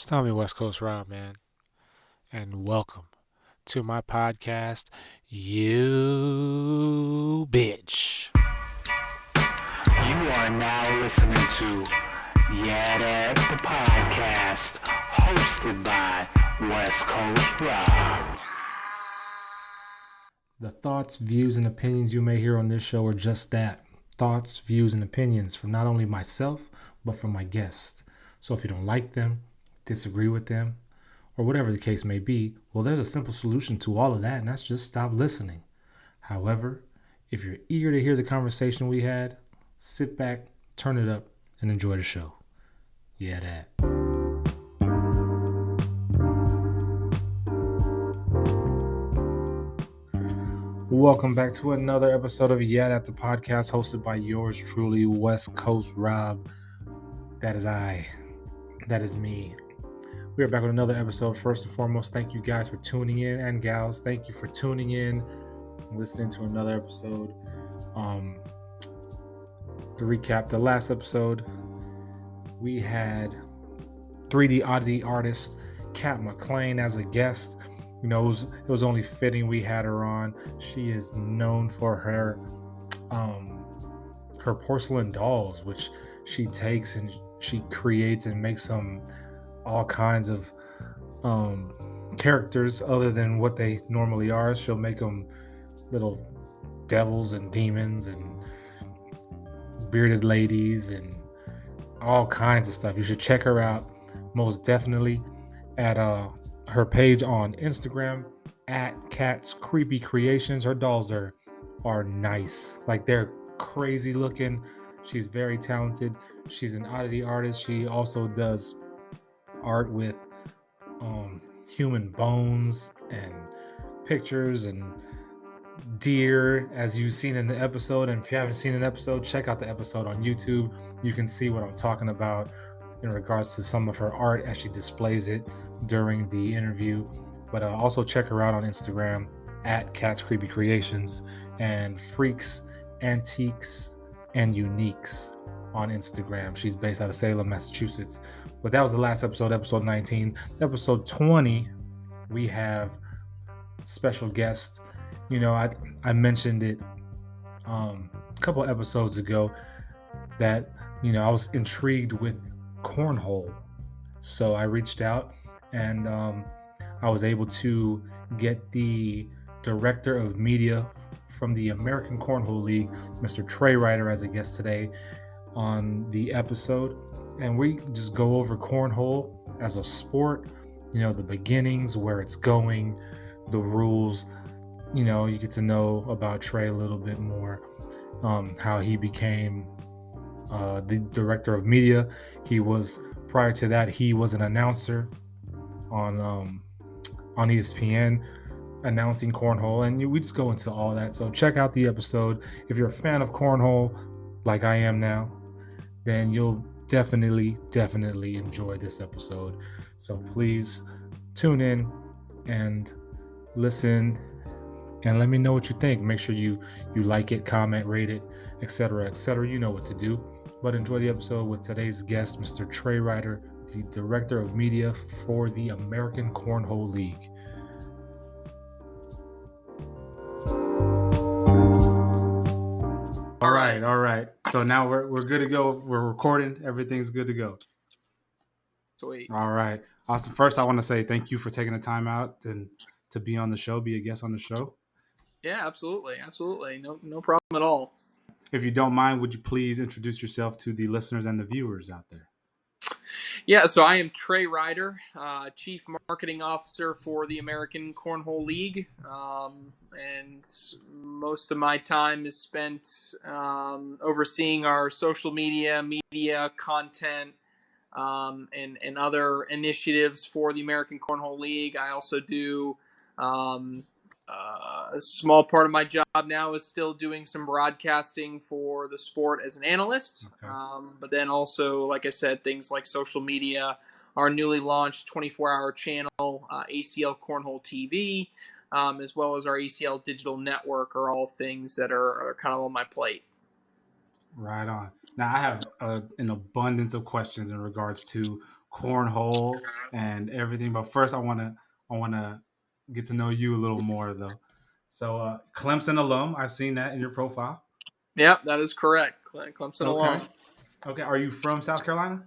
Tell me West Coast Rob, man, and welcome to my podcast, You Bitch. You are now listening to YeahDat, the podcast, hosted by West Coast Rob. The thoughts, views, and opinions you may hear on this show are just that. Thoughts, views, and opinions from not only myself, but from my guests. So if you don't like them, disagree with them, or whatever the case may be, well, there's a simple solution to all of that, and that's just stop listening. However, if you're eager to hear the conversation we had, sit back, turn it up, and enjoy the show. Yeah, that. Welcome back to another episode of YeahDat, the podcast, hosted by yours truly, West Coast Rob. That is I. That is me. We are back with another episode. First and foremost, thank you guys for tuning in, and gals, thank you for tuning in, listening to another episode. To recap the last episode, we had 3D oddity artist Kat McLean as a guest. You know, it was only fitting we had her on. She is known for her porcelain dolls, which she takes and she creates and makes some all kinds of characters other than what they normally are. She'll make them little devils and demons and bearded ladies and all kinds of stuff. You should check her out most definitely at her page on Instagram at Cat's Creepy Creations. Her dolls are nice. Like, they're crazy looking. She's very talented. She's an oddity artist. She also does art with human bones and pictures and deer, as you've seen in the episode. And if you haven't seen an episode, check out the episode on YouTube. You can see what I'm talking about in regards to some of her art as she displays it during the interview. But also check her out on Instagram at Cat's Creepy Creations and Freaks, Antiques, and Uniques on Instagram. She's based out of Salem, Massachusetts. But that was the last episode, episode 19. Episode 20, we have special guest. You know, I mentioned it a couple episodes ago that, you know, I was intrigued with Cornhole. So I reached out and I was able to get the director of media from the American Cornhole League, Mr. Trey Ryder, as a guest today on the episode. And we just go over cornhole as a sport, you know, the beginnings, where it's going, the rules. You know, you get to know about Trey a little bit more, how he became the director of media. Prior to that, he was an announcer on ESPN, announcing cornhole, and we just go into all that. So check out the episode. If you're a fan of cornhole, like I am now, then you'll definitely enjoy this episode. So please tune in and listen and let me know what you think. Make sure you like it, comment, rate it, etc. You know what to do. But enjoy the episode with today's guest, Mr. Trey Ryder, the director of media for the American Cornhole League. All right. So now we're good to go. We're recording. Everything's good to go. Sweet. All right. Awesome. First, I want to say thank you for taking the time out and to be on the show, be a guest on the show. Yeah, absolutely. No problem at all. If you don't mind, would you please introduce yourself to the listeners and the viewers out there? Yeah, so I am Trey Ryder, Chief Marketing Officer for the American Cornhole League, and most of my time is spent overseeing our social media content, and other initiatives for the American Cornhole League. I also do a small part of my job now is still doing some broadcasting for the sport as an analyst. Okay. But then also, like I said, things like social media, our newly launched 24-hour channel, ACL Cornhole TV, as well as our ACL Digital Network are all things that are kind of on my plate. Right on. Now, I have an abundance of questions in regards to cornhole and everything. But first, I wanna get to know you a little more though. So, Clemson alum, I've seen that in your profile. Yep, that is correct. Clemson alum. Okay, okay. Are you from South Carolina?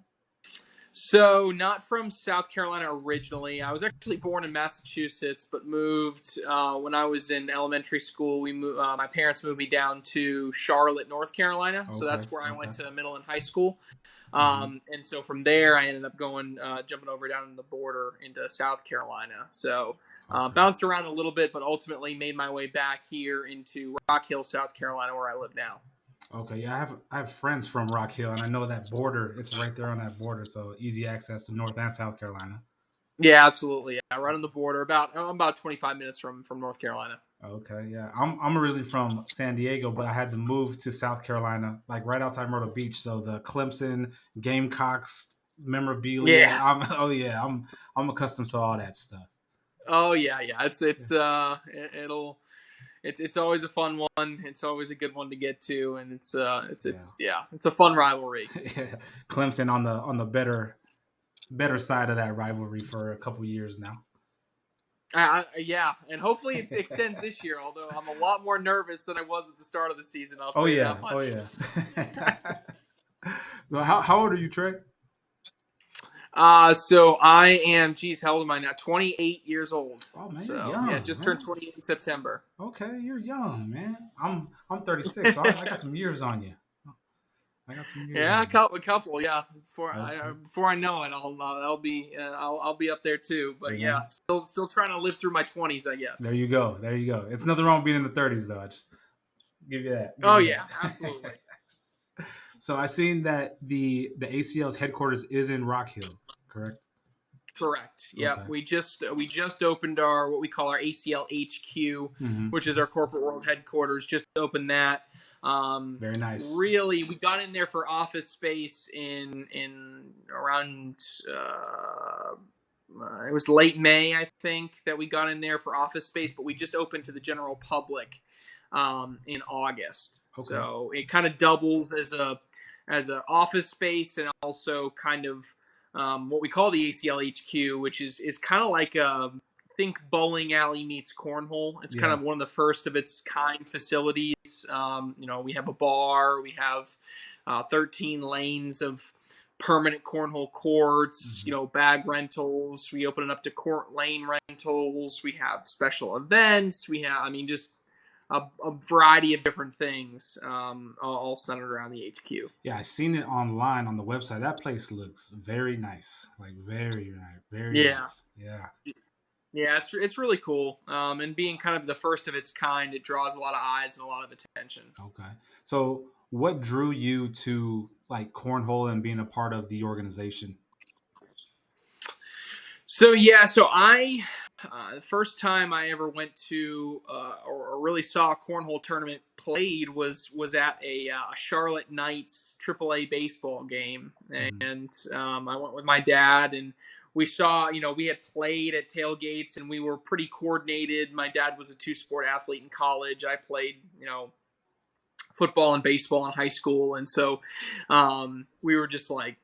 So, not from South Carolina originally. I was actually born in Massachusetts, but moved when I was in elementary school. My parents moved me down to Charlotte, North Carolina. So Okay, that's where I okay. went to middle and high school. Mhm. And so from there, I ended up jumping over down the border into South Carolina. So Okay. bounced around a little bit, but ultimately made my way back here into Rock Hill, South Carolina, where I live now. Okay, yeah, I have friends from Rock Hill, and I know that border. It's right there on that border, so easy access to North and South Carolina. Yeah, absolutely. Yeah, right on the border. I'm about 25 minutes from North Carolina. Okay, yeah, I'm originally from San Diego, but I had to move to South Carolina, like right outside Myrtle Beach. So the Clemson Gamecocks memorabilia. Yeah. Oh yeah, I'm accustomed to all that stuff. Oh yeah, yeah. Yeah, It's always a fun one. It's always a good one to get to, and yeah. it's a fun rivalry. Yeah. Clemson on the better side of that rivalry for a couple years now. Yeah, and hopefully it extends this year. Although I'm a lot more nervous than I was at the start of the season. I'll Oh say yeah, that oh much. yeah. Well, how old are you, Trey? So I am. Geez, how old am I now? 28 years old. Oh man, you're So yeah, young, just turned man. 28 in September. Okay, you're young, man. I'm 36, so I got some years on you. I got some years Yeah, on you. a couple. Yeah, Okay. before I know it, I'll be up there too. Hey But yeah, man, still trying to live through my 20s, I there guess. you go. There you go. It's nothing wrong with being in the 30s though. I just give you that. Give Oh you yeah, absolutely. that. So I seen that the ACL's headquarters is in Rock Hill, correct? Correct. Yep. Okay. We just opened our what we call our ACL HQ, Mm-hmm. which is our corporate world headquarters. Just opened that. Very nice. Really, we got in there for office space in around. It was late May, I think, that we got in there for office space, but we just opened to the general public in August. Okay. So it kind of doubles as a office space and also kind of what we call the ACL HQ, which is kind of like think bowling alley meets cornhole. It's kind Yeah. of one of the first of its kind facilities. We have a bar, we have 13 lanes of permanent cornhole courts, Mm-hmm. bag rentals. We open it up to court lane rentals. We have special events. We have, I mean, just a variety of different things, all centered around the HQ. Yeah, I seen it online on the website. That place looks very nice. Like very nice. Very Yeah, nice. Yeah. yeah, it's really cool. And being kind of the first of its kind, it draws a lot of eyes and a lot of attention. Okay. So what drew you to like cornhole and being a part of the organization? So yeah, so I the first time I ever went to or really saw a cornhole tournament played was at a Charlotte Knights AAA baseball game, Mhm. and I went with my dad, and we saw, we had played at tailgates, and we were pretty coordinated. My dad was a two-sport athlete in college. I played, football and baseball in high school, and so we were just like,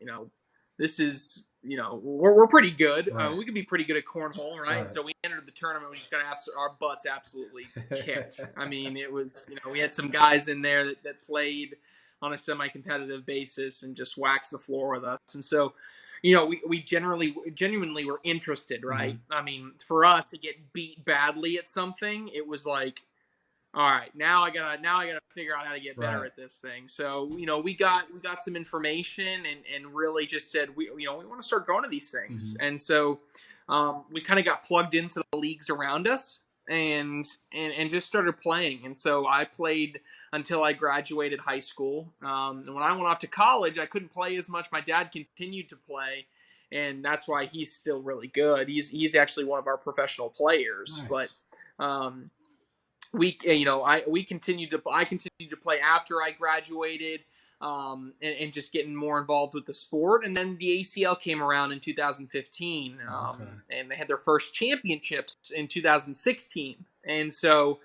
this is, we're pretty good. Right. We could be pretty good at cornhole, right? Right. So we entered the tournament. We just got our butts absolutely kicked. I mean, it was, we had some guys in there that played on a semi-competitive basis and just waxed the floor with us. And so, we genuinely were interested, right? Mhm. I mean, for us to get beat badly at something, it was like, all right, now I gotta figure out how to get better Right. at this thing. So we got some information and really just said we want to start going to these things. Mhm. And so we kind of got plugged into the leagues around us and just started playing. And so I played until I graduated high school. And when I went off to college, I couldn't play as much. My dad continued to play, and that's why he's still really good. He's actually one of our professional players, but. Nice. Um, I continued to play after I graduated, and just getting more involved with the sport. And then the ACL came around in 2015, Okay. and they had their first championships in 2016. And so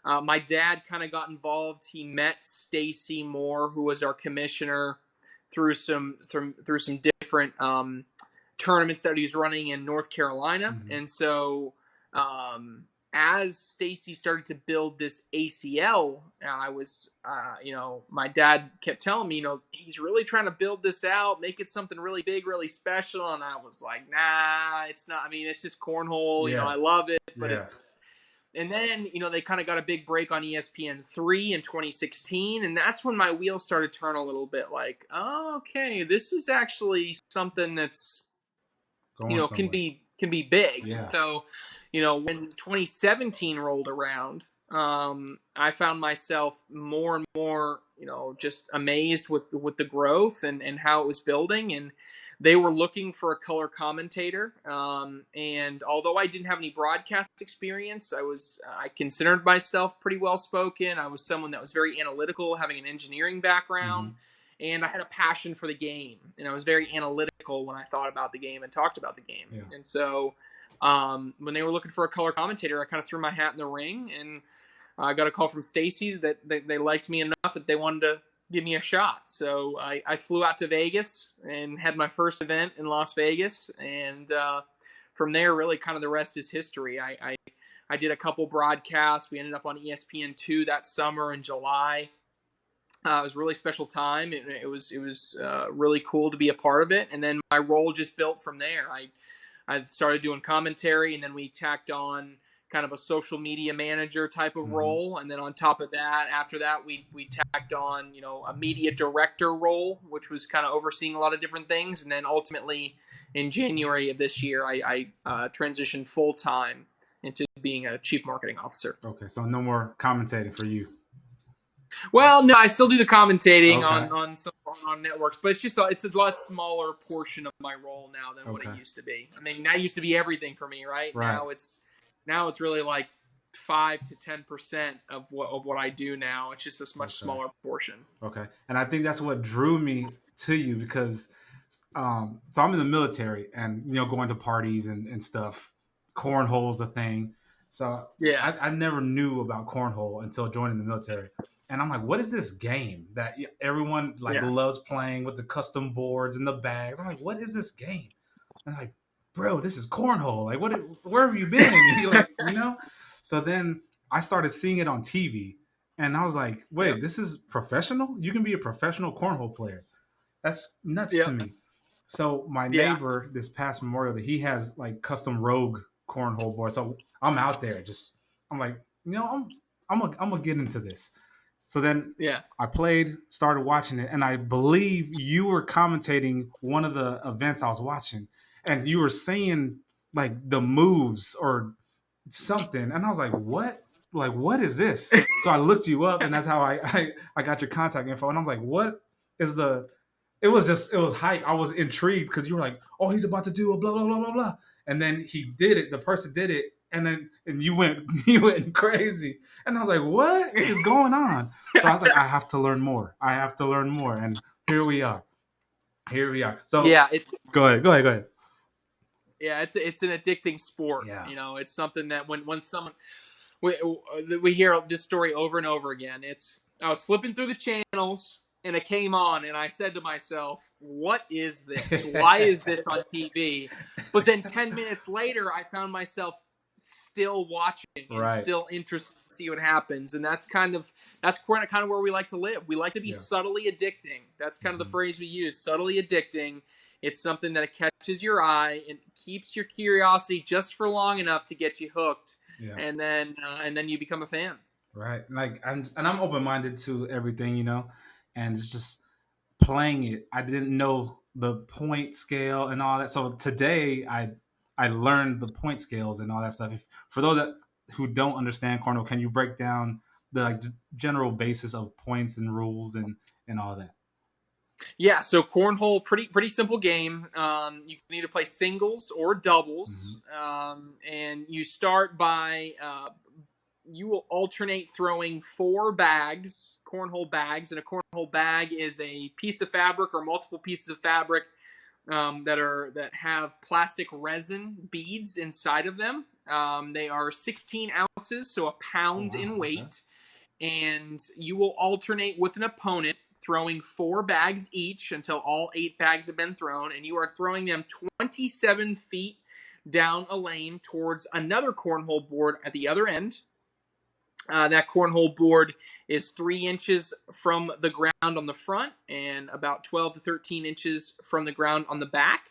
my dad kind of got involved. He met Stacy Moore, who was our commissioner, through some different tournaments that he was running in North Carolina. Mhm. And so as Stacy started to build this ACL, I was, my dad kept telling me, he's really trying to build this out, make it something really big, really special. And I was like, nah, it's not. I mean, it's just cornhole. Yeah. I love it, but Yeah. And then, they kind of got a big break on ESPN3 in 2016, and that's when my wheels started to turn a little bit like, oh, okay, this is actually something that's, Going can somewhere. be big. Yeah. So, when 2017 rolled around, I found myself more and more, just amazed with the growth and how it was building. And they were looking for a color commentator. And although I didn't have any broadcast experience, I considered myself pretty well spoken. I was someone that was very analytical, having an engineering background. Mhm. And I had a passion for the game, and I was very analytical when I thought about the game and talked about the game. Yeah. And so when they were looking for a color commentator, I kind of threw my hat in the ring, and I got a call from Stacy that they liked me enough that they wanted to give me a shot. So I flew out to Vegas and had my first event in Las Vegas. And from there, really kind of the rest is history. I did a couple broadcasts. We ended up on ESPN2 that summer in July. It was a really special time. It was really cool to be a part of it. And then my role just built from there. I started doing commentary, and then we tacked on kind of a social media manager type of role. And then on top of that, after that, we tacked on, a media director role, which was kind of overseeing a lot of different things. And then ultimately in January of this year, I transitioned full time into being a chief marketing officer. Okay, so no more commentating for you. Well, no, I still do the commentating Okay. on networks, but it's a lot smaller portion of my role now than what it used to be. I mean, that used to be everything for me, right? Now it's really like 5 to 10% of what I do now. It's just a much smaller portion. Okay, and I think that's what drew me to you because, so I'm in the military and going to parties and stuff. Cornhole's a thing, so Yeah. I never knew about cornhole until joining the military. And I'm like, what is this game that everyone loves playing with the custom boards and the bags? I'm like, what is this game? And I'm like, bro, this is cornhole. Like, where have you been? So then I started seeing it on TV, and I was like, wait, this is professional? You can be a professional cornhole player. That's nuts to me. So my neighbor this past Memorial Day, he has like custom Rogue cornhole boards. So I'm out there I'm like, I'm gonna get into this. So then I played, started watching it, and I believe you were commentating one of the events I was watching, and you were saying like the moves or something, and I was like, what? Like, what is this? So I looked you up, and that's how I got your contact info, and I was like, what is the? It was hype. I was intrigued because you were like, oh, he's about to do a blah blah blah blah blah, and then he did it. The person did it, and you went crazy, and I was like, what is going on? So I was like, I have to learn more. And here we are. So go ahead. Yeah, it's an addicting sport. Yeah. It's something that when someone we hear this story over and over again. I was flipping through the channels and it came on, and I said to myself, "What is this? Why is this on TV?" But then 10 minutes later, I found myself still watching and still interested to see what happens, and that's kind of where we like to live. We like to be subtly addicting. That's kind of the phrase we use: subtly addicting. It's something that catches your eye and keeps your curiosity just for long enough to get you hooked, and then you become a fan. Right, I'm open-minded to everything, and it's just playing it. I didn't know the point scale and all that, so today I learned the point scales and all that stuff. For those who don't understand cornhole, can you break down the general basis of points and rules and all that? Yeah, so cornhole, pretty simple game. You can either play singles or doubles, and you start by you will alternate throwing 4 bags, cornhole bags, and a cornhole bag is a piece of fabric or multiple pieces of fabric that have plastic resin beads inside of them. They are 16 ounces, so a pound in weight, and you will alternate with an opponent, throwing 4 bags each until all 8 bags have been thrown, and you are throwing them 27 feet down a lane towards another cornhole board at the other end. That cornhole board is 3 inches from the ground on the front and about 12 to 13 inches from the ground on the back.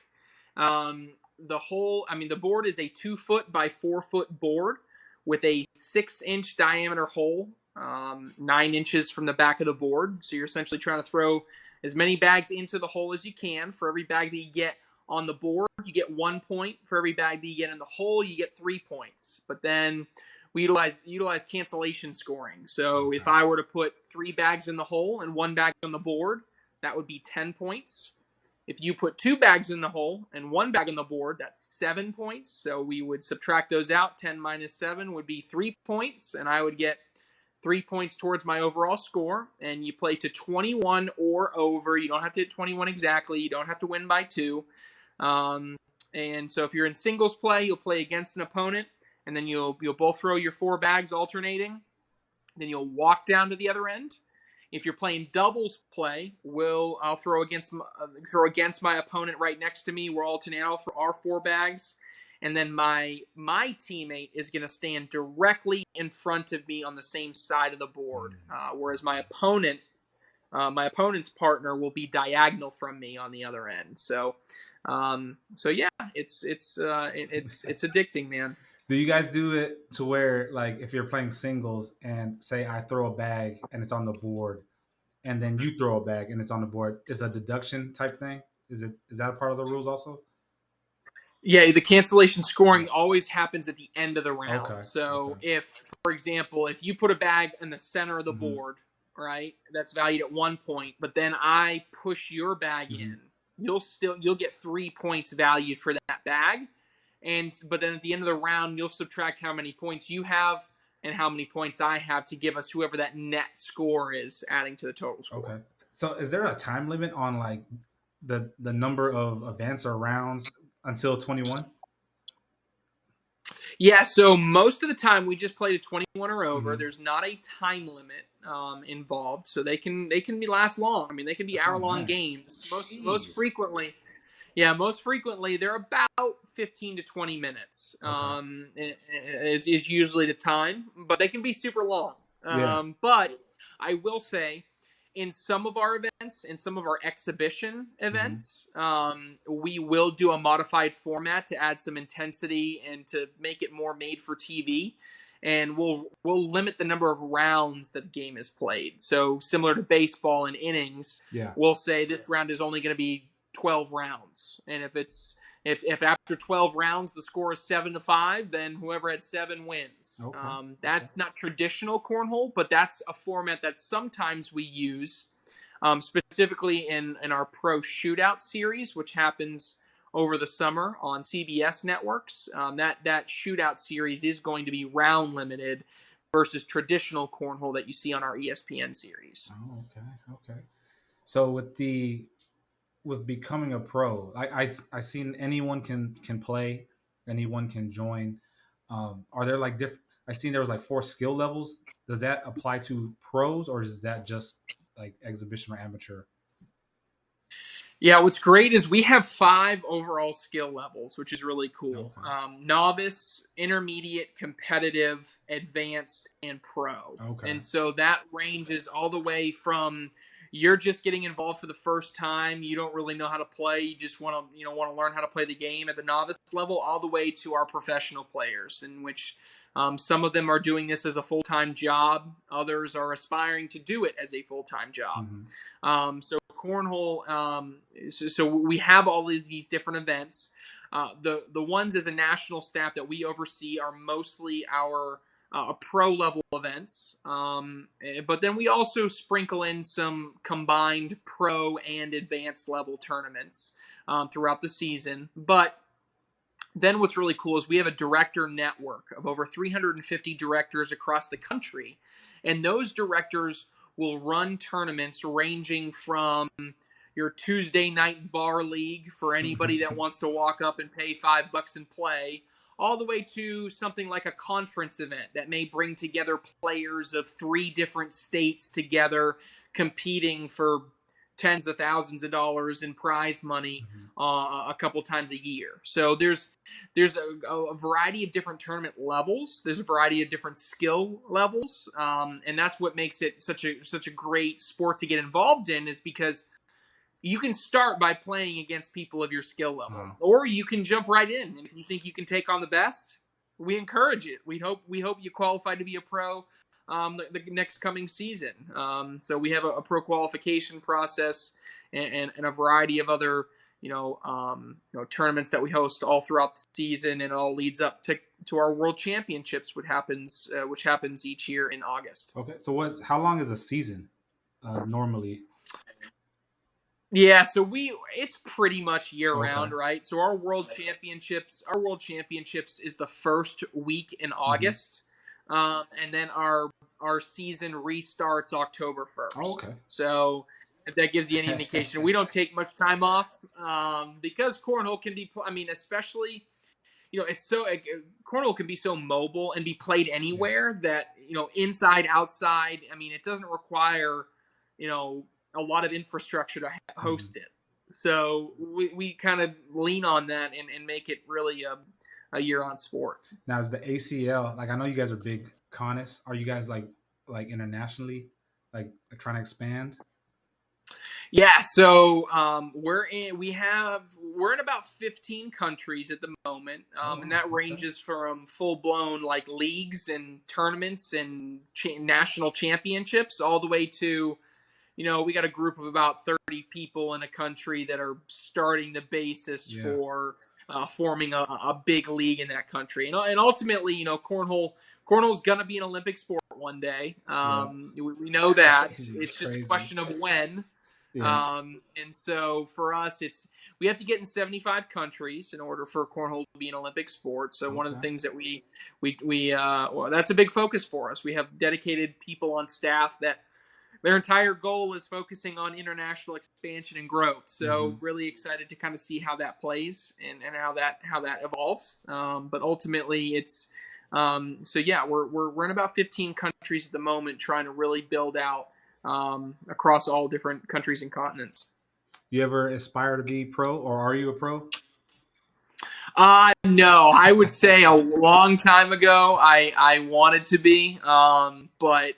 The board is a 2-foot by 4-foot board with a 6-inch diameter hole, 9 inches from the back of the board. So you're essentially trying to throw as many bags into the hole as you can. For every bag that you get on the board, you get 1 point. For every bag that you get in the hole, you get 3 points. But then we utilize cancellation scoring. So if I were to put 3 bags in the hole and 1 bag on the board, that would be 10 points. If you put 2 bags in the hole and 1 bag on the board, that's 7 points. So we would subtract those out. 10 minus 7 would be 3 points, and I would get 3 points towards my overall score. And you play to 21 or over. You don't have to hit 21 exactly. You don't have to win by 2. And so if you're in singles play, you'll play against an opponent, and then you'll both throw your 4 bags alternating. Then you'll walk down to the other end. If you're playing doubles play, I'll throw against my opponent right next to me. We'll alternate out for our 4 bags, and then my teammate is going to stand directly in front of me on the same side of the board, whereas my opponent's partner will be diagonal from me on the other end. So yeah, it's addicting, man. Do you guys do it to where, like, if you're playing singles and say I throw a bag and it's on the board, and then you throw a bag and it's on the board, is a deduction type thing? Is that a part of the rules also? Yeah, the cancellation scoring always happens at the end of the round. Okay. So if, for example, if you put a bag in the center of the board, right, that's valued at 1 point, but then I push your bag in, you'll get 3 points valued for that bag. But then at the end of the round, you'll subtract how many points you have and how many points I have to give us whoever that net score is, adding to the total score. Okay. So is there a time limit on, like, the number of events or rounds until 21? Yeah, so most of the time we just play to 21 or over. There's not a time limit involved, so they can last long. I mean, they can be hour-long games. Most frequently, they're about 15 to 20 minutes. Is usually the time, but they can be super long. But I will say, in some of our events, in some of our exhibition events, we will do a modified format to add some intensity and to make it more made for TV. And we'll limit the number of rounds that the game is played. So similar to baseball and innings, we'll say this round is only going to be 12 rounds. And if after 12 rounds the score is 7-5, then whoever had 7 wins. That's not traditional cornhole, but that's a format that sometimes we use, specifically in our pro shootout series, which happens over the summer on CBS networks. That shootout series is going to be round limited versus traditional cornhole that you see on our ESPN series. Oh, okay. So with becoming a pro, I seen anyone can play, anyone can join. Are there like different? I seen there was like 4 skill levels. Does that apply to pros, or is that just like exhibition or amateur? Yeah, what's great is we have 5 overall skill levels, which is really cool. Novice, intermediate, competitive, advanced, and pro. And so that ranges all the way from you're just getting involved for the first time, you don't really know how to play, you just want to learn how to play the game at the novice level, all the way to our professional players, in which some of them are doing this as a full-time job, others are aspiring to do it as a full-time job. So cornhole, so we have all of these different events. The ones as a national staff that we oversee are mostly our pro level events, but then we also sprinkle in some combined pro and advanced level tournaments throughout the season. But then what's really cool is we have a director network of over 350 directors across the country, and those directors will run tournaments ranging from your Tuesday night bar league for anybody that wants to walk up and pay $5 and play, all the way to something like a conference event that may bring together players of 3 different states together competing for tens of thousands of dollars in prize money Mm-hmm. a couple times a year. So there's a variety of different tournament levels. There's a variety of different skill levels, and that's what makes it such a great sport to get involved in. Is because you can start by playing against people of your skill level, or you can jump right in. And if you think you can take on the best, we encourage it. We hope you qualify to be a pro the next coming season. So we have a pro qualification process and a variety of other tournaments that we host all throughout the season, and it all leads up to our World Championships, which happens each year in August. Okay, so how long is a season normally? Yeah, so it's pretty much year Okay. round, right? So our World Championships is the first week in August, and then our season restarts October 1st. Oh, okay. So if that gives you any indication, we don't take much time off because cornhole can be. I mean, especially cornhole can be so mobile and be played anywhere that inside, outside. I mean, it doesn't require a lot of infrastructure to host it. So we kind of lean on that and make it really a year-round sport. Now, is the ACL, like, I know you guys are big connists. Are you guys like internationally, like trying to expand? Yeah, so we're in about 15 countries at the moment, and that ranges from full-blown like leagues and tournaments and national championships all the way to we got a group of about 30 people in a country that are starting the basis for forming a big league in that country. And ultimately, cornhole's going to be an Olympic sport one day. We know that. It's just a question of when. And so for us, we have to get in 75 countries in order for cornhole to be an Olympic sport. So one of the things that we that's a big focus for us. We have dedicated people on staff that their entire goal is focusing on international expansion and growth. So really excited to kind of see how that plays and how that evolves. But ultimately it's we're in about 15 countries at the moment trying to really build out across all different countries and continents. You ever aspire to be pro, or are you a pro? No, I would say a long time ago I wanted to be, but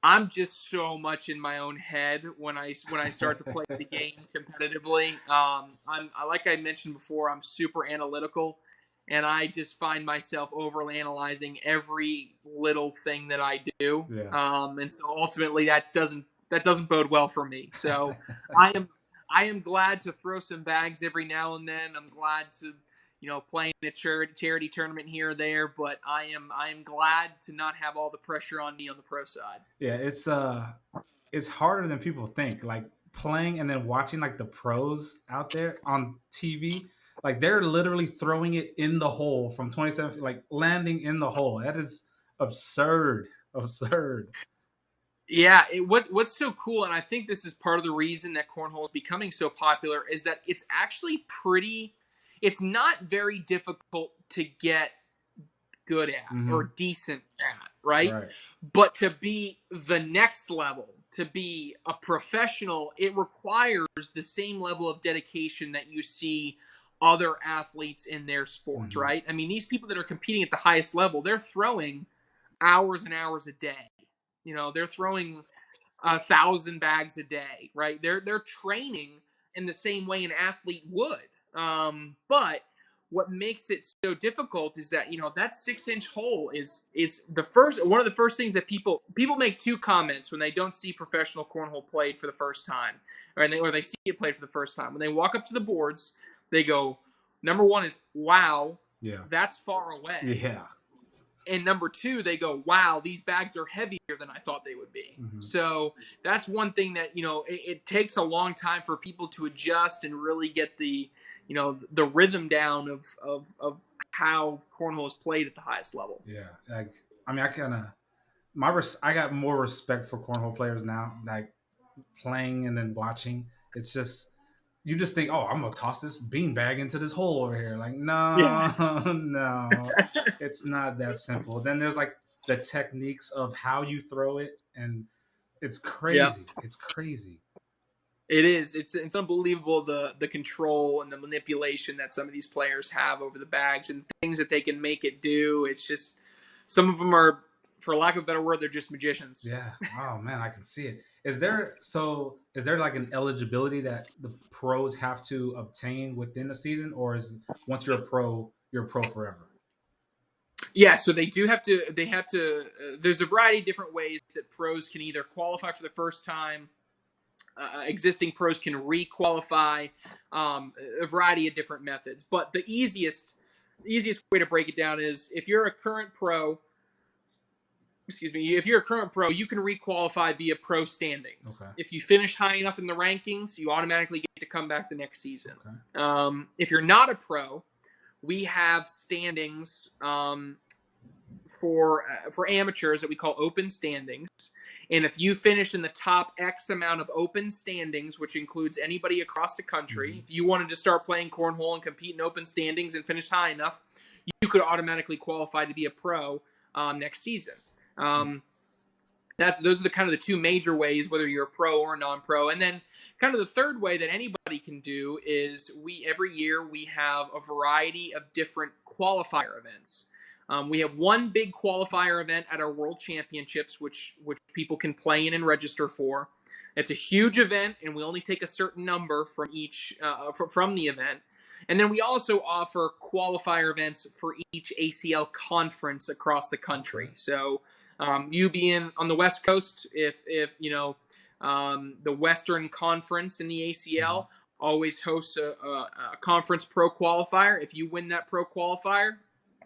I'm just so much in my own head when I start to play the game competitively. Like I mentioned before, I'm super analytical, and I just find myself overly analyzing every little thing that I do. And so ultimately that doesn't bode well for me. So I am glad to throw some bags every now and then. I'm glad to playing a charity tournament here or there, but I am glad to not have all the pressure on me on the pro side. Yeah, it's harder than people think. Like playing and then watching like the pros out there on TV, like they're literally throwing it in the hole from 27 feet, like landing in the hole. That is absurd. Yeah, what's so cool, and I think this is part of the reason that cornhole is becoming so popular, is that it's actually it's not very difficult to get good at or decent at, right? But to be the next level, to be a professional, it requires the same level of dedication that you see other athletes in their sports, right? I mean, these people that are competing at the highest level, they're throwing hours and hours a day. They're throwing 1,000 bags a day, right? They're training in the same way an athlete would. But what makes it so difficult is that that 6-inch hole is one of the first things that people make two comments when they don't see professional cornhole played for the first time, or they see it played for the first time. When they walk up to the boards, they go, number one is, wow, that's far away. Yeah. And number two, they go, wow, these bags are heavier than I thought they would be. So that's one thing that, it takes a long time for people to adjust and really get the rhythm down of how cornhole is played at the highest level. Yeah. Like, I mean, I got more respect for cornhole players now, like playing and then watching. It's just, you just think, oh, I'm going to toss this beanbag into this hole over here. Like, no, no, it's not that simple. Then there's like the techniques of how you throw it, and it's crazy. It's crazy. It is. It's unbelievable the control and the manipulation that some of these players have over the bags and things that they can make it do. It's just some of them are, for lack of a better word, they're just magicians. Yeah. Oh man, I can see it. Is there like an eligibility that the pros have to obtain within the season, or is once you're a pro forever? Yeah, so they do have to. They have to. There's a variety of different ways that pros can either qualify for the first time. Existing pros can re-qualify. A variety of different methods, but the easiest way to break it down is if you're a current pro. Excuse me. If you're a current pro, you can re-qualify via pro standings. Okay. If you finish high enough in the rankings, you automatically get to come back the next season. Okay. If you're not a pro, we have standings for amateurs that we call open standings. And if you finish in the top X amount of open standings, which includes anybody across the country, if you wanted to start playing cornhole and compete in open standings and finish high enough, you could automatically qualify to be a pro next season. Those are the kind of the two major ways, whether you're a pro or a non-pro. And then kind of the third way that anybody can do is every year we have a variety of different qualifier events. We have one big qualifier event at our World Championships, which people can play in and register for. It's a huge event, and we only take a certain number from each from the event. And then we also offer qualifier events for each ACL conference across the country. So you being on the West Coast, if the Western Conference in the ACL always hosts a conference pro qualifier. If you win that pro qualifier,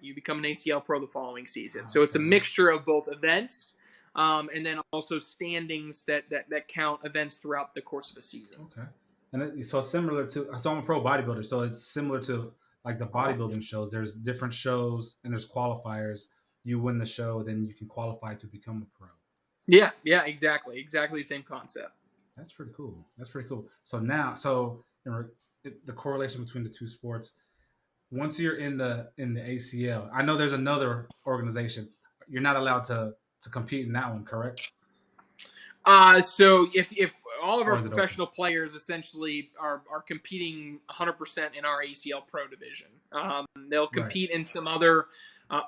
you become an ACL pro the following season. So it's a mixture of both events and then also standings that count events throughout the course of a season. Okay. And so I'm a pro bodybuilder, so it's similar to like the bodybuilding shows. There's different shows and there's qualifiers. You win the show, then you can qualify to become a pro. Yeah, exactly the same concept. That's pretty cool. So the correlation between the two sports. Once you're in the ACL, I know there's another organization. You're not allowed to compete in that one, correct? So if all of our professional players essentially are competing 100% in our ACL Pro division, they'll compete in some other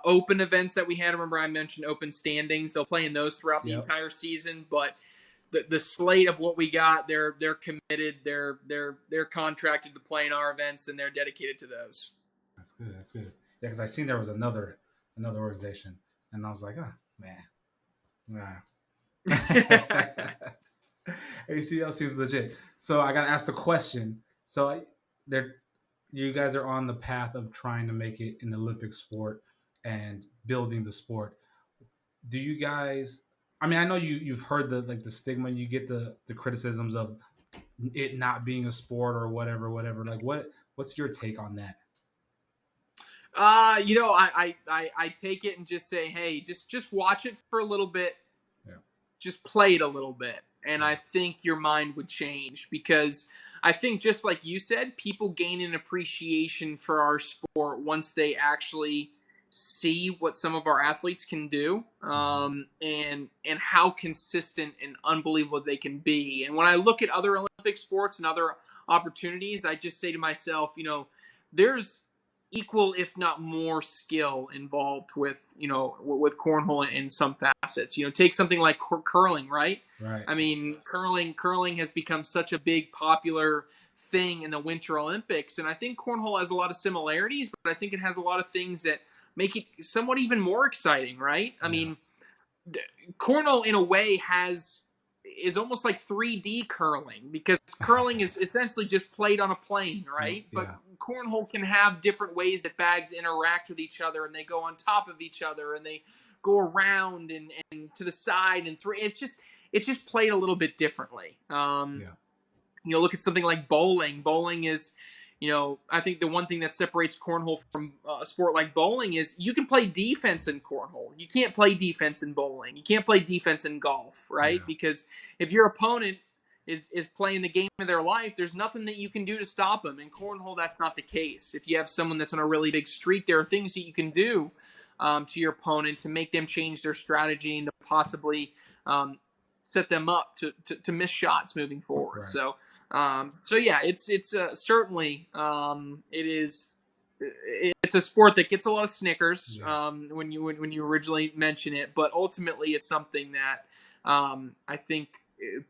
open events that we had. Remember, I mentioned open standings. They'll play in those throughout the entire season, but the slate of what we got, they're committed. They're contracted to play in our events, and they're dedicated to those. That's good. Yeah, because I seen there was another organization, and I was like, oh man, nah. ACL seems legit. So I gotta ask the question. So you guys are on the path of trying to make it an Olympic sport and building the sport. Do you guys? I mean, I know you've heard the stigma. You get the criticisms of it not being a sport or whatever. Like, what's your take on that? I take it and just say, hey, just watch it for a little bit. Yeah. Just play it a little bit. And I think your mind would change, because I think, just like you said, people gain an appreciation for our sport once they actually see what some of our athletes can do, and how consistent and unbelievable they can be. And when I look at other Olympic sports and other opportunities, I just say to myself, there's equal, if not more, skill involved with cornhole in some facets. Take something like curling, right? Right. I mean, curling has become such a big popular thing in the Winter Olympics, and I think cornhole has a lot of similarities, but I think it has a lot of things that make it somewhat even more exciting, right? I mean, cornhole in a way is almost like 3D curling, because curling is essentially just played on a plane, right? Yeah. But cornhole can have different ways that bags interact with each other, and they go on top of each other, and they go around and to the side and through. It's just played a little bit differently. Look at something like bowling. Bowling is, I think the one thing that separates cornhole from a sport like bowling is you can play defense in cornhole. You can't play defense in bowling. You can't play defense in golf, right? Yeah. Because if your opponent is playing the game of their life, there's nothing that you can do to stop them. In cornhole, that's not the case. If you have someone that's on a really big streak, there are things that you can do to your opponent to make them change their strategy and to possibly set them up to miss shots moving forward. Right. So So yeah, it's certainly it's a sport that gets a lot of snickers when you originally mention it, but ultimately it's something that I think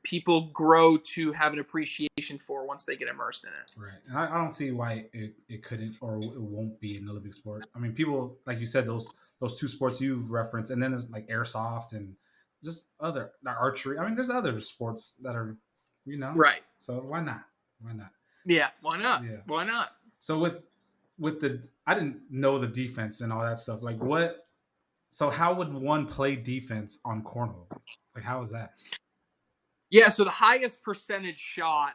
people grow to have an appreciation for once they get immersed in it. Right. And I don't see why it couldn't or it won't be an Olympic sport. I mean, people, like you said, those two sports you've referenced, and then there's like airsoft and just other like archery. I mean, there's other sports that are, Right. So why not? Why not? Yeah. Why not? Yeah. Why not? So with the, I didn't know the defense and all that stuff. Like what? So how would one play defense on cornhole? Like how is that? Yeah, so the highest percentage shot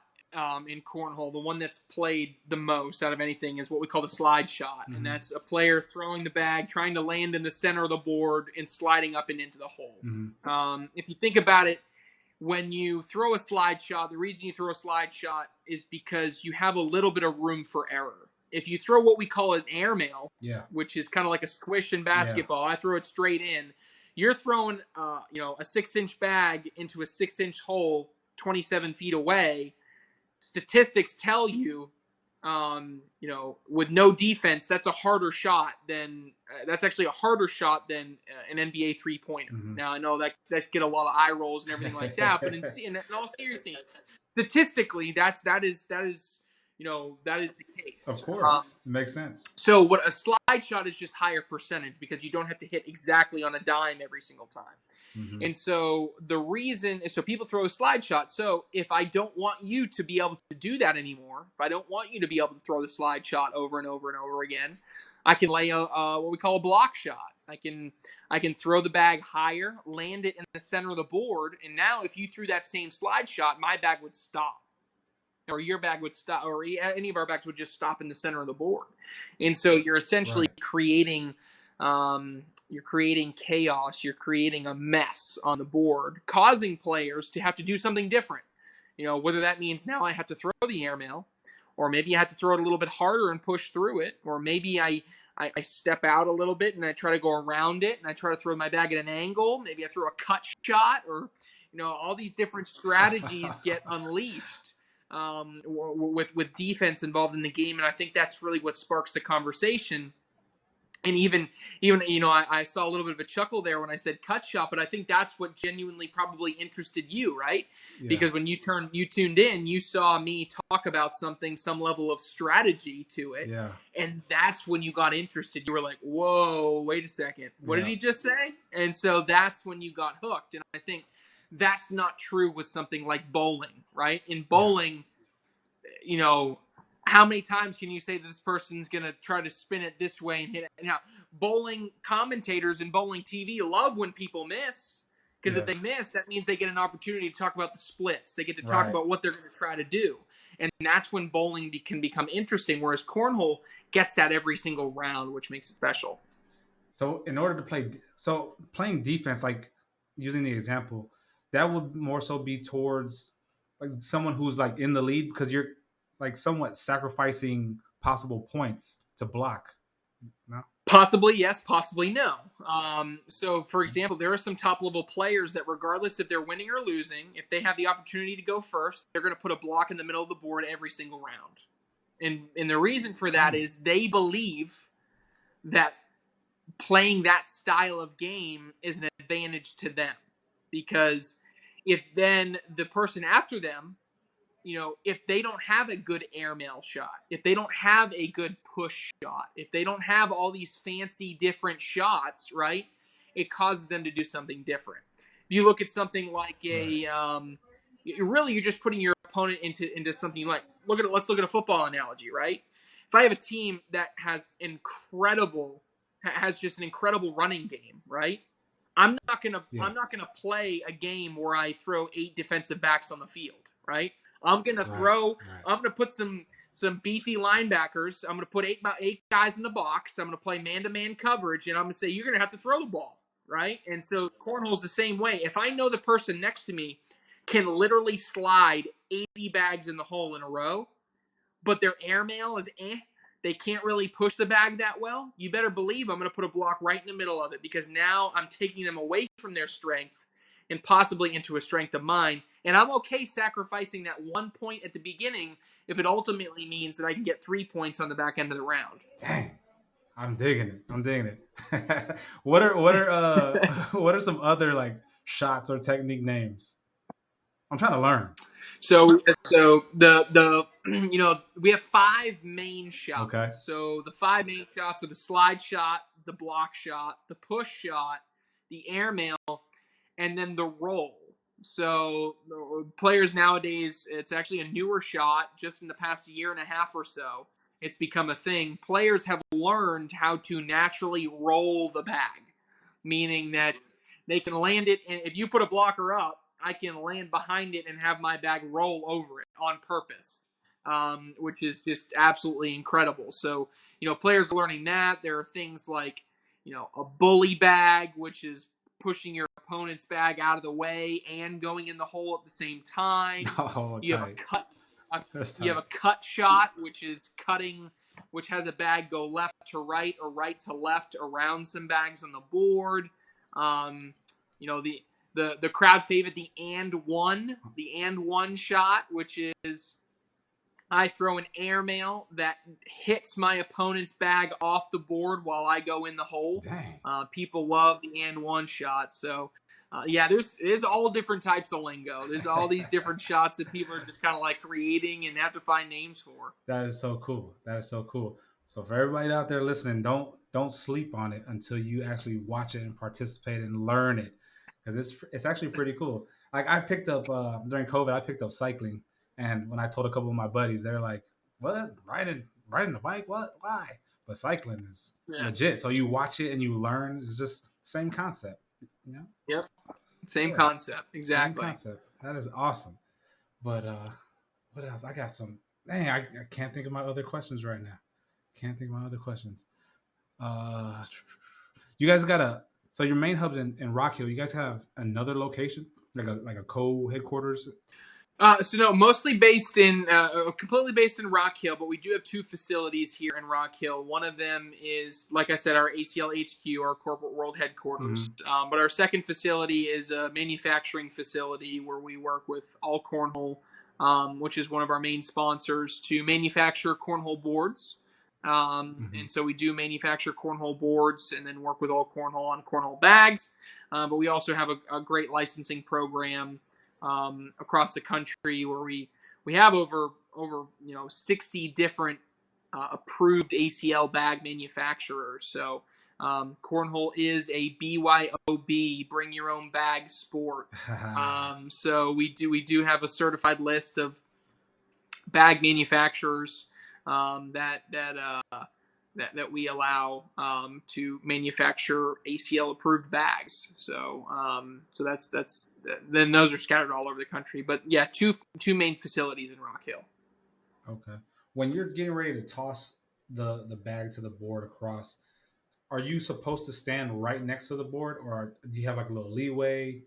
in cornhole, the one that's played the most out of anything, is what we call the slide shot. Mm-hmm. And that's a player throwing the bag, trying to land in the center of the board, and sliding up and into the hole. Mm-hmm. If you think about it, when you throw a slide shot, the reason you throw a slide shot is because you have a little bit of room for error. If you throw what we call an airmail, which is kind of like a squish in basketball, I throw it straight in. You're throwing, a 6-inch bag into a 6-inch hole 27 feet away. Statistics tell you, with no defense, that's a harder shot than that's actually a harder shot than an NBA 3-pointer. Mm-hmm. Now I know that get a lot of eye rolls and everything like that, but in all seriousness, statistically, that is the case. Of course, it makes sense. So what a slide shot is just higher percentage because you don't have to hit exactly on a dime every single time. Mm-hmm. And so the reason is so people throw a slide shot. So if I don't want you to be able to do that anymore, if I don't want you to be able to throw the slide shot over and over and over again, I can lay what we call a block shot. I can throw the bag higher, land it in the center of the board, and now if you threw that same slide shot, my bag would stop. Or your bag would stop, or any of our bags would just stop in the center of the board. And so you're essentially creating chaos, you're creating a mess on the board, causing players to have to do something different. Whether that means now I have to throw the airmail, or maybe I have to throw it a little bit harder and push through it, or maybe I step out a little bit and I try to go around it and I try to throw my bag at an angle. Maybe I throw a cut shot, or all these different strategies get unleashed with defense involved in the game, and I think that's really what sparks the conversation. And even I saw a little bit of a chuckle there when I said cut shot, but I think that's what genuinely probably interested you, right? Yeah. Because when you tuned in, you saw me talk about some level of strategy to it, and that's when you got interested. You were like, "Whoa, wait a second, what did he just say?" And so that's when you got hooked. And I think that's not true with something like bowling, right? In bowling, how many times can you say that this person's going to try to spin it this way and hit it? Now, bowling commentators and bowling TV love when people miss, because if they miss, that means they get an opportunity to talk about the splits. They get to talk about what they're going to try to do. And that's when bowling can become interesting, whereas cornhole gets that every single round, which makes it special. So in order to playing defense, like using the example, that would more so be towards like someone who's like in the lead, because you're like somewhat sacrificing possible points to block. No? Possibly yes, possibly no. So for example, there are some top level players that regardless if they're winning or losing, if they have the opportunity to go first, they're going to put a block in the middle of the board every single round. And the reason for that is they believe that playing that style of game is an advantage to them. Because if then the person after them, if they don't have a good airmail shot, if they don't have a good push shot, if they don't have all these fancy different shots, right, it causes them to do something different. If you look at something like you're just putting your opponent into something like, let's look at a football analogy, right? If I have a team that has just an incredible running game, right? I'm not gonna play a game where I throw 8 defensive backs on the field, right? I'm gonna I'm gonna put some beefy linebackers. I'm gonna put eight guys in the box. I'm gonna play man-to-man coverage, and I'm gonna say you're gonna have to throw the ball, right? And so cornhole's the same way. If I know the person next to me can literally slide 80 bags in the hole in a row, but their airmail is they can't really push the bag that well, you better believe I'm going to put a block right in the middle of it, because now I'm taking them away from their strength and possibly into a strength of mind. And I'm okay sacrificing that 1 point at the beginning if it ultimately means that I can get 3 points on the back end of the round. Dang, I'm digging it. I'm digging it. what are what are some other like shots or technique names? I'm trying to learn. So the we have 5 main shots. Okay. So the 5 main shots are the slide shot, the block shot, the push shot, the airmail, and then the roll. So players nowadays, it's actually a newer shot. Just in the past year and a half or so, it's become a thing. Players have learned how to naturally roll the bag, meaning that they can land it, and if you put a blocker up, I can land behind it and have my bag roll over it on purpose, which is just absolutely incredible. So, players are learning that. There are things like, a bully bag, which is pushing your opponent's bag out of the way and going in the hole at the same time. Oh, You tight. have a cut shot, which is cutting, which has a bag go left to right or right to left around some bags on the board. The crowd favorite, the and one shot, which is I throw an airmail that hits my opponent's bag off the board while I go in the hole. Dang. People love the and one shot. So, there's all different types of lingo. There's all these different shots that people are just kind of like creating and have to find names for. That is so cool. That is so cool. So for everybody out there listening, don't sleep on it until you actually watch it and participate and learn it, because it's actually pretty cool. Like I picked up during COVID, I picked up cycling, and when I told a couple of my buddies, they're like, "What? Riding the bike? What? Why?" But cycling is legit. So you watch it and you learn. It's just same concept. Yep. Same concept. Exactly. Same concept. That is awesome. But what else? I got some. Dang, I can't think of my other questions right now. Can't think of my other questions. You guys got so your main hub's in Rock Hill. You guys have another location, like a co-headquarters? Mostly completely based in Rock Hill, but we do have 2 facilities here in Rock Hill. One of them is, like I said, our ACL HQ, our corporate world headquarters. Mm-hmm. But our second facility is a manufacturing facility where we work with All Cornhole, which is one of our main sponsors, to manufacture cornhole boards. And so we do manufacture cornhole boards and then work with All Cornhole on cornhole bags. But we also have a great licensing program across the country where we have over 60 different approved ACL bag manufacturers. So cornhole is a BYOB, bring your own bag sport. So we do have a certified list of bag manufacturers that we allow to manufacture ACL approved bags. So that's then those are scattered all over the country. But yeah, two main facilities in Rock Hill. Okay. When you're getting ready to toss the bag to the board across, are you supposed to stand right next to the board, or do you have like a little leeway?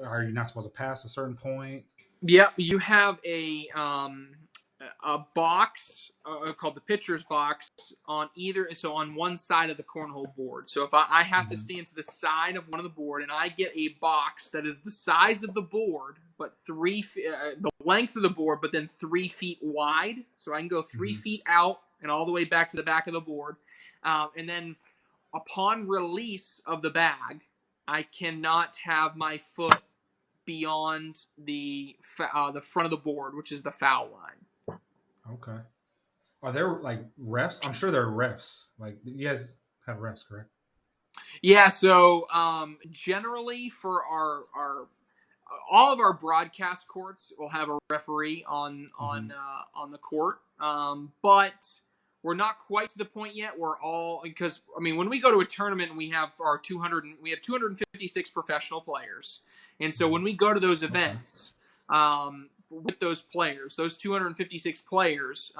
Are you not supposed to pass a certain point? Yeah, you have a box called the pitcher's box on one side of the cornhole board. So if I have to stand to the side of one of the board and I get a box that is the size of the board, but the length of the board, but then 3 feet wide, so I can go 3 feet out and all the way back to the back of the board, and then upon release of the bag, I cannot have my foot beyond the front of the board, which is the foul line. Okay. Are there like refs? I'm sure there are refs. Like you guys have refs, correct? Yeah. So generally, for our all of our broadcast courts will have a referee on the court, but we're not quite to the point yet. Because when we go to a tournament, we have 256 professional players, and so when we go to those events, with those players, those 256 players,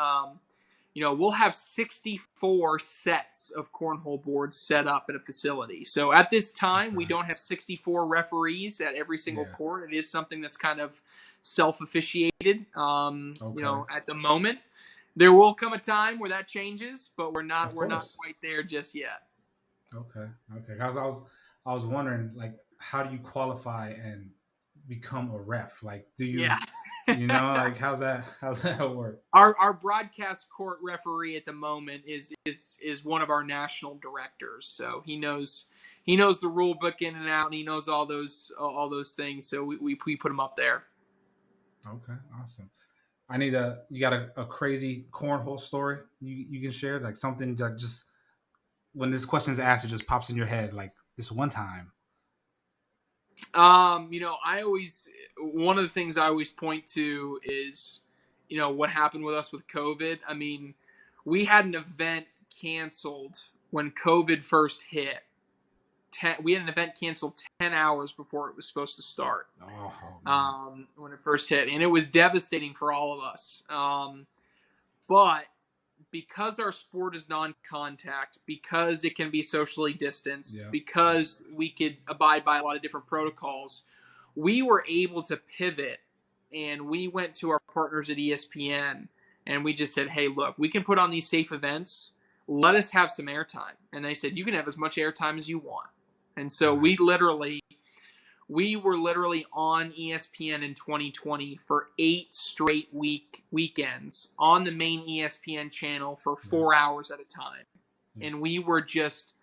we'll have 64 sets of cornhole boards set up at a facility. So at this time, we don't have 64 referees at every single court. It is something that's kind of self-officiated, at the moment. There will come a time where that changes, but we're not quite there just yet. Okay. Because I was wondering, like, how do you qualify and become a ref? Like, do Yeah. like how's that work? Our broadcast court referee at the moment is one of our national directors, so he knows the rule book in and out, and he knows all those things. So we put him up there. Okay, awesome. You got a crazy cornhole story you can share, like something that just when this question is asked, it just pops in your head, like this one time. One of the things I always point to is, what happened with us with COVID. I mean, we had an event canceled when COVID first hit. We had an event canceled 10 hours before it was supposed to start. When it first hit, and it was devastating for all of us. But because our sport is non-contact, because it can be socially distanced, because we could abide by a lot of different protocols, we were able to pivot, and we went to our partners at ESPN, and we just said, hey, look, we can put on these safe events. Let us have some airtime. And they said, you can have as much airtime as you want. And so Nice. we were literally on ESPN in 2020 for 8 straight weekends on the main ESPN channel for 4 hours at a time. And we were just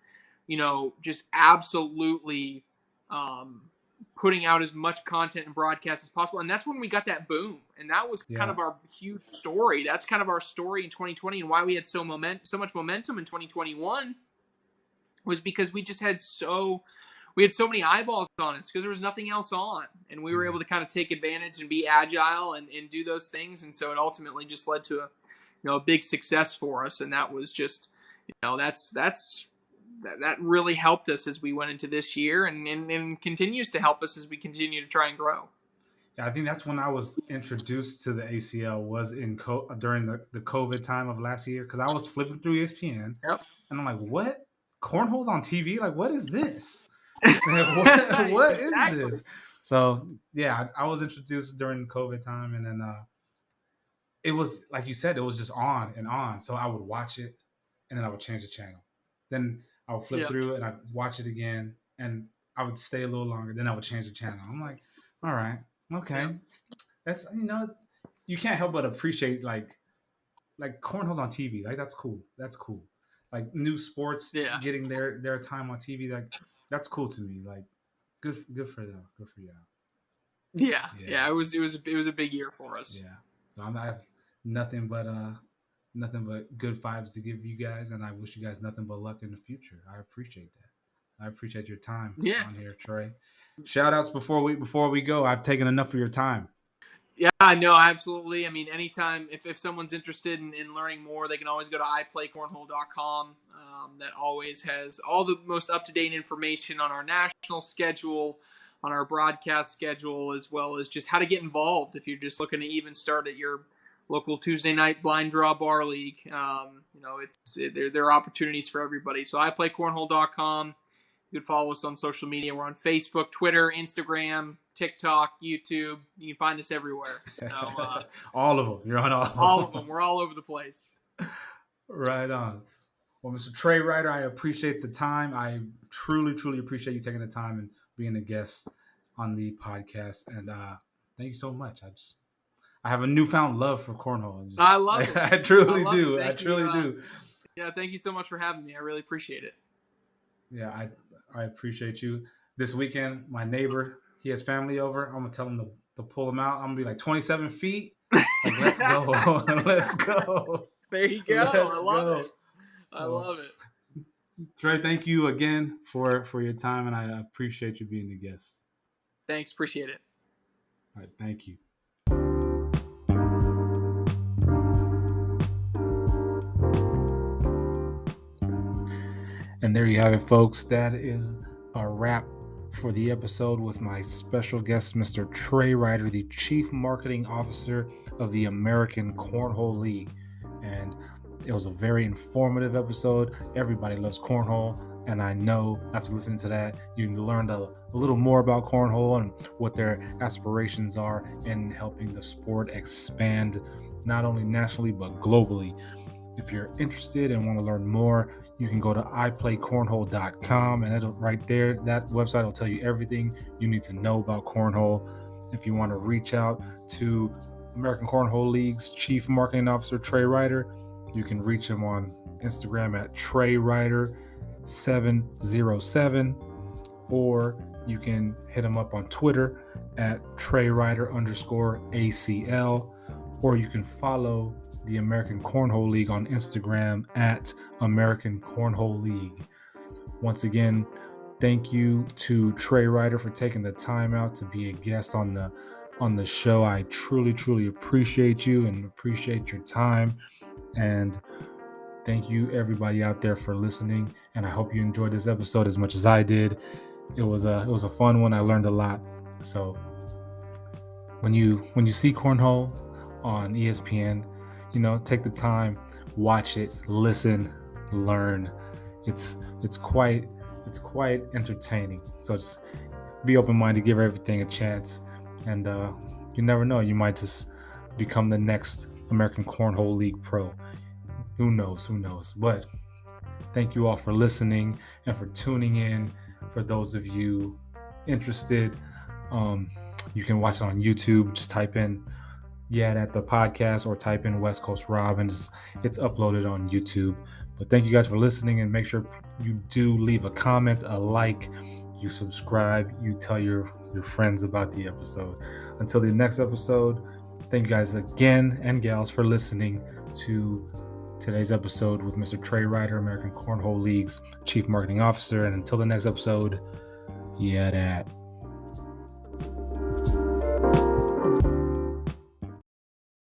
absolutely putting out as much content and broadcast as possible. And that's when we got that boom. And that was kind of our huge story. That's kind of our story in 2020, and why we had so much momentum in 2021 was because we just had so many eyeballs on us because there was nothing else on, and we were able to kind of take advantage and be agile and do those things. And so it ultimately just led to a big success for us. And that was just, that really helped us as we went into this year, and continues to help us as we continue to try and grow. Yeah, I think that's when I was introduced to the ACL was during the COVID time of last year, because I was flipping through ESPN, and I'm like, what? Cornhole's on TV? Like, what is this? what is this? So yeah, I was introduced during the COVID time, and then it was like you said, it was just on and on. So I would watch it, and then I would change the channel. Then I would flip through it, and I'd watch it again, and I would stay a little longer. Then I would change the channel. I'm like, all right, okay, that's you can't help but appreciate like cornhole's on TV. Like that's cool. That's cool. Like new sports getting their time on TV. Like that's cool to me. Like good for them. Good for you. Yeah. It was a big year for us. Yeah. So I have nothing but good vibes to give you guys, and I wish you guys nothing but luck in the future. I appreciate that. I appreciate your time on here, Trey. Shout outs before we go. I've taken enough of your time. Yeah, no, absolutely. I mean, anytime if someone's interested in learning more, they can always go to iPlayCornhole.com. That always has all the most up-to-date information on our national schedule, on our broadcast schedule, as well as just how to get involved if you're just looking to even start at your local Tuesday night blind draw bar league. There are opportunities for everybody. So iPlayCornhole.com. You can follow us on social media. We're on Facebook, Twitter, Instagram, TikTok, YouTube. You can find us everywhere. So, all of them. You're on all of them. We're all over the place. Right on. Well, Mr. Trey Ryder, I appreciate the time. I truly, truly appreciate you taking the time and being a guest on the podcast. And thank you so much. I have a newfound love for cornhole. I love it. I truly do. I truly do. Yeah, thank you so much for having me. I really appreciate it. Yeah, I appreciate you. This weekend, my neighbor, he has family over. I'm going to tell him to pull him out. I'm going to be like 27 feet. Like, let's go. Let's go. There you go. I love it. I love it. Trey, thank you again for your time, and I appreciate you being the guest. Thanks. Appreciate it. All right. Thank you. And there you have it, folks. That is a wrap for the episode with my special guest, Mr. Trey Ryder, the Chief Marketing Officer of the American Cornhole League. And it was a very informative episode. Everybody loves cornhole, and I know after listening to that, you learned a little more about cornhole and what their aspirations are in helping the sport expand not only nationally but globally. If you're interested and want to learn more, you can go to iplaycornhole.com, and it'll right there, that website will tell you everything you need to know about cornhole. If you want to reach out to American Cornhole League's Chief Marketing Officer, Trey Ryder, you can reach him on Instagram at TreyRyder707, or you can hit him up on Twitter at TreyRyder_ACL, or you can follow the American Cornhole League on Instagram at American Cornhole League. Once again, thank you to Trey Ryder for taking the time out to be a guest on the show. I truly appreciate you and appreciate your time. And thank you everybody out there for listening. And I hope you enjoyed this episode as much as I did. It was a fun one. I learned a lot. So when you see cornhole on ESPN, take the time, watch it, listen, learn. It's quite entertaining. So just be open-minded, give everything a chance, and you never know, you might just become the next American Cornhole League pro. Who knows? But thank you all for listening and for tuning in. For those of you interested, you can watch it on YouTube. Just type in YeahDat the podcast, or type in West Coast Rob, and it's uploaded on YouTube. But thank you guys for listening, and make sure you do leave a comment, a like, you subscribe, you tell your friends about the episode. Until the next episode, thank you guys again and gals for listening to today's episode with Mr. Trey Ryder, American Cornhole League's Chief Marketing Officer. And until the next episode, YeahDat.